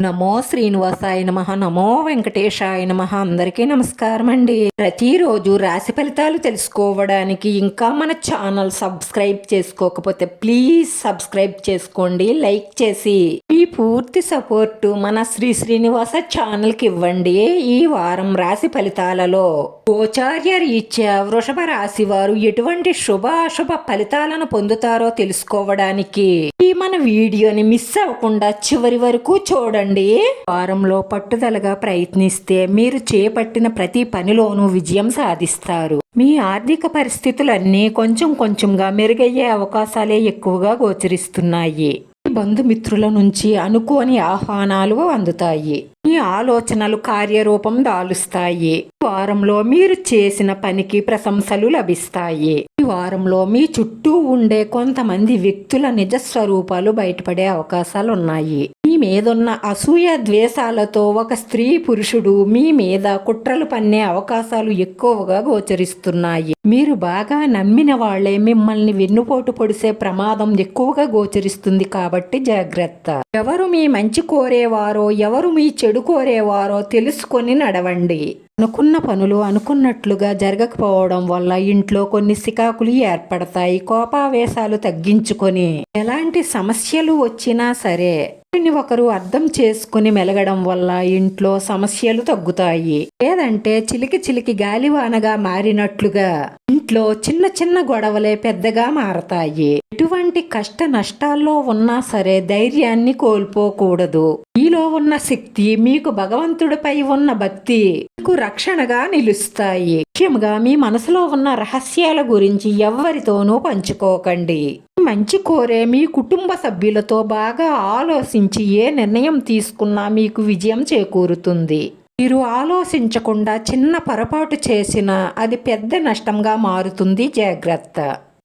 నమో శ్రీనివాసాయ నమః. నమో వెంకటేశాయ నమః. అందరికీ నమస్కారం అండి. ప్రతిరోజు రాశి ఫలితాలు తెలుసుకోవడానికి ఇంకా మన ఛానల్ సబ్స్క్రైబ్ చేసుకోకపోతే ప్లీజ్ సబ్స్క్రైబ్ చేసుకోండి, లైక్ చేసి మీ పూర్తి సపోర్ట్ మన శ్రీనివాస ఛానల్కి ఇవ్వండి. ఈ వారం రాశి ఫలితాలలో గోచార్య రీత్యా వృషభ రాశి వారు ఎటువంటి శుభ అశుభ ఫలితాలను పొందుతారో తెలుసుకోవడానికి ఈ మన వీడియోని మిస్ అవ్వకుండా చివరి వరకు చూడండి. వారంలో పట్టుదలగా ప్రయత్నిస్తే మీరు చేపట్టిన ప్రతి పనిలోనూ విజయం సాధిస్తారు. మీ ఆర్థిక పరిస్థితులన్నీ కొంచెం కొంచెంగా మెరుగయ్యే అవకాశాలే ఎక్కువగా గోచరిస్తున్నాయి. బంధుమిత్రుల నుంచి అనుకోని ఆహ్వానాలు అందుతాయి. మీ ఆలోచనలు కార్యరూపం దాలుస్తాయి. ఈ వారంలో మీరు చేసిన పనికి ప్రశంసలు లభిస్తాయి. ఈ వారంలో మీ చుట్టూ ఉండే కొంతమంది వ్యక్తుల నిజ స్వరూపాలు బయటపడే అవకాశాలున్నాయి. మీ మీదున్న అసూయ ద్వేషాలతో ఒక స్త్రీ పురుషుడు మీ మీద కుట్రలు పన్నే అవకాశాలు ఎక్కువగా గోచరిస్తున్నాయి. మీరు బాగా నమ్మిన వాళ్లే మిమ్మల్ని వెన్నుపోటు పొడిసే ప్రమాదం ఎక్కువగా గోచరిస్తుంది కాబట్టి జాగ్రత్త. ఎవరు మీ మంచి కోరేవారో ఎవరు మీ చెడు కోరేవారో తెలుసుకొని నడవండి. అనుకున్న పనులు అనుకున్నట్లుగా జరగకపోవడం వల్ల ఇంట్లో కొన్ని సికాకులు ఏర్పడతాయి. కోపావేశాలు తగ్గించుకొని ఎలాంటి సమస్యలు వచ్చినా సరే ఒకరు అర్థం చేసుకుని మెలగడం వల్ల ఇంట్లో సమస్యలు తగ్గుతాయి. లేదంటే చిలికి చిలికి గాలివానగా మారినట్లుగా ఇంట్లో చిన్న చిన్న గొడవలే పెద్దగా మారతాయి. ఎటువంటి కష్ట నష్టాల్లో ఉన్నా సరే ధైర్యాన్ని కోల్పోకూడదు. మీలో ఉన్న శక్తి, మీకు భగవంతుడిపై ఉన్న భక్తి మీకు రక్షణగా నిలుస్తాయి. ముఖ్యంగా మీ మనసులో ఉన్న రహస్యాల గురించి ఎవ్వరితోనూ పంచుకోకండి. మంచి కోరే మీ కుటుంబ సభ్యులతో బాగా ఆలోచించి ఏ నిర్ణయం తీసుకున్నా మీకు విజయం చేకూరుతుంది. మీరు ఆలోచించకుండా చిన్న పొరపాటు చేసినా అది పెద్ద నష్టంగా మారుతుంది. జాగ్రత్త.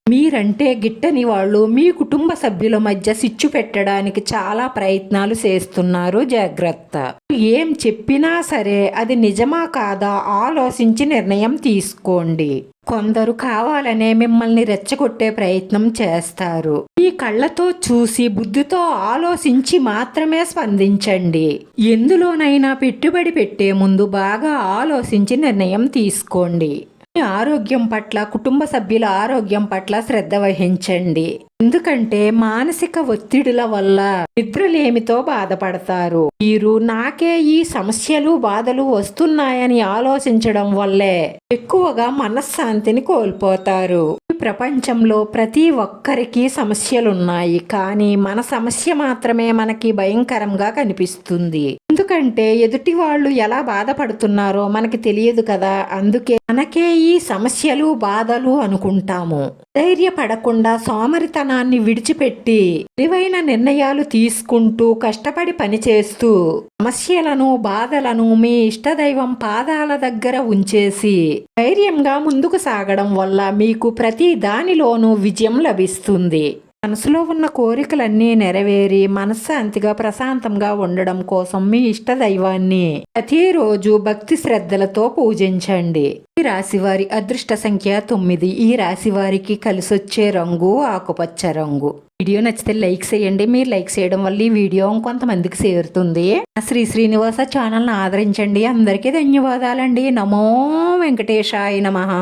మీరంటే గిట్టని వాళ్ళు మీ కుటుంబ సభ్యుల మధ్య సిచ్చు పెట్టడానికి చాలా ప్రయత్నాలు చేస్తున్నారు. జాగ్రత్త. ఏం చెప్పినా సరే అది నిజమా కాదా ఆలోచించి నిర్ణయం తీసుకోండి. కొందరు కావాలనే మిమ్మల్ని రెచ్చగొట్టే ప్రయత్నం చేస్తారు. మీ కళ్ళతో చూసి బుద్ధితో ఆలోచించి మాత్రమే స్పందించండి. ఎందులోనైనా పెట్టుబడి పెట్టే ముందు బాగా ఆలోచించి నిర్ణయం తీసుకోండి. మీ ఆరోగ్యం పట్ల, కుటుంబ సభ్యుల ఆరోగ్యం పట్ల శ్రద్ధ వహించండి. ఎందుకంటే మానసిక ఒత్తిడుల వల్ల నిద్రలేమితో బాధపడతారు. మీరు నాకే ఈ సమస్యలు బాధలు వస్తున్నాయని ఆలోచించడం వల్లే ఎక్కువగా మనశ్శాంతిని కోల్పోతారు. ఈ ప్రపంచంలో ప్రతి ఒక్కరికి సమస్యలున్నాయి, కానీ మన సమస్య మాత్రమే మనకి భయంకరంగా కనిపిస్తుంది. ఎందుకంటే ఎదుటి వాళ్ళు ఎలా బాధపడుతున్నారో మనకి తెలియదు కదా. అందుకే మనకే ఈ సమస్యలు బాధలు అనుకుంటాము. ధైర్యపడకుండా సోమరితనాన్ని విడిచిపెట్టి తెలివైన నిర్ణయాలు తీసుకుంటూ కష్టపడి పనిచేస్తూ సమస్యలను బాధలను మీ ఇష్టదైవం పాదాల దగ్గర ఉంచేసి ధైర్యంగా ముందుకు సాగడం వల్ల మీకు ప్రతి దానిలోనూ విజయం లభిస్తుంది. మనసులో ఉన్న కోరికలన్నీ నెరవేరి మనశ్శాంతిగా ప్రశాంతంగా ఉండడం కోసం మీ ఇష్ట దైవాన్ని ప్రతిరోజు భక్తి శ్రద్ధలతో పూజించండి. ఈ రాశివారి అదృష్ట సంఖ్య 9. ఈ రాశివారికి కలిసొచ్చే రంగు ఆకుపచ్చ రంగు. వీడియో నచ్చితే లైక్ చేయండి. మీరు లైక్ చేయడం వల్ల ఈ వీడియో కొంతమందికి చేరుతుంది. శ్రీనివాస ఛానల్ని ఆదరించండి. అందరికీ ధన్యవాదాలండి. నమో వెంకటేశాయ నమః.